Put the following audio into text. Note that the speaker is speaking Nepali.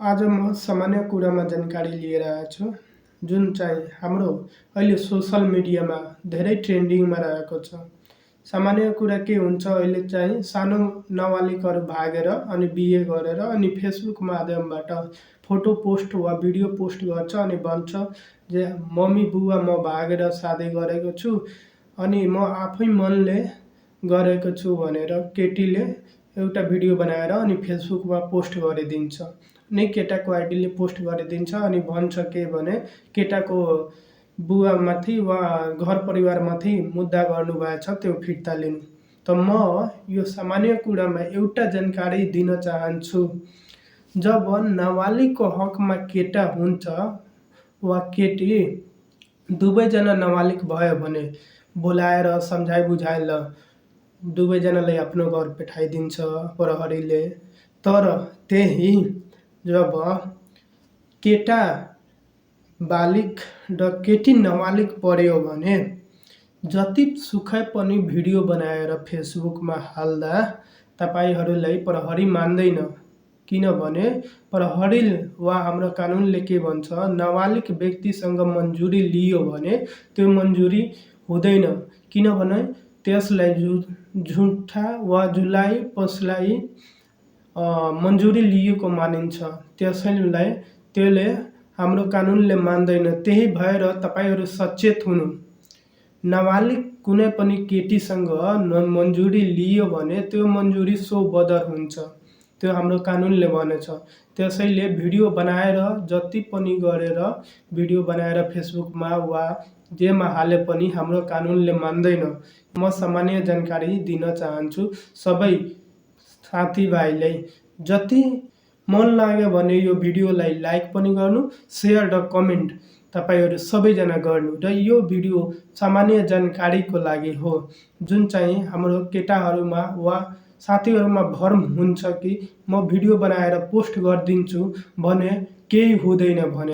आज म सामान्य कुरामा जानकारी लिएर आएको छु, जुन चाहिँ हाम्रो अहिले सोसल मिडियामा धेरै ट्रेन्डिङमा रहेको छ। सामान्य कुरा के हुन्छ, अहिले चाहिँ सानो नाबालिगहरू भागेर अनि बिहे गरेर अनि फेसबुक माध्यमबाट फोटो पोस्ट वा भिडियो पोस्ट गर्छ अनि भन्छ जे मम्मी बुवा म भागेर शादी गरेको छु अनि म आफै मनले गरेको छु भनेर केटीले एउटा भिडियो बनाएर अनि फेसबुकमा पोस्ट गरिदिन्छ। अनि केटाको आइडीले पोस्ट गरिदिन्छ अनि भन्छ के भने केटाको बुवामाथि वा घर परिवारमाथि मुद्दा गर्नुभएछ त्यो फिर्ता लिनु। त म यो सामान्य कुरामा एउटा जानकारी दिन चाहन्छु। जब नाबालिगको हकमा केटा हुन्छ वा केटी दुवैजना नाबालिग भयो भने बोलाएर सम्झाइ बुझाएर दुवैजनालाई आफ्नो घर पठाइदिन्छ प्रहरीले। तर त्यही जब केटा बालिग र केटी नाबालिग पर्यो भने जति सुकै पनि भिडियो बनाएर फेसबुकमा हाल्दा तपाईहरूलाई प्रहरी मान्दैन। किनभने प्रहरी वा हाम्रो कानुनले के भन्छ, नाबालिग व्यक्तिसँग मन्जुरी लियो भने त्यो मन्जुरी हुँदैन। किनभने त्यसलाई झुठा वा जुलाई पसलाई मन्जुरी लिएको मानिन्छ। त्यसले हाम्रो कानुनले मान्दैन। त्यही भएर तपाईहरू सचेत हुनु। नाबालिग कुनै पनि केटीसँग मन्जुरी लियो भने त्यो मन्जुरी सो बदर हुन्छ, त्यो हाम्रो कानुनले भनेछ। त्यसैले भिडियो बनाएर जति पनि गरेर भिडियो बनाएर फेसबुकमा वा जेमा हाले पनि हाम्रो कानुनले मान्दैन। म सामान्य जानकारी दिन चाहन्छु सबै साथीभाइलाई। जति मन लाग्यो भने यो भिडियोलाई लाइक पनि गर्नु, सेयर र कमेन्ट तपाईहरू सबैजना गर्नु। र यो भिडियो सामान्य जानकारीको लागि हो, जुन चाहिँ हाम्रो केटाहरूमा वा साथीहरूमा भ्रम हुन्छ कि म भिडियो बनाएर पोस्ट गरिदिन्छु भने केही हुँदैन भने।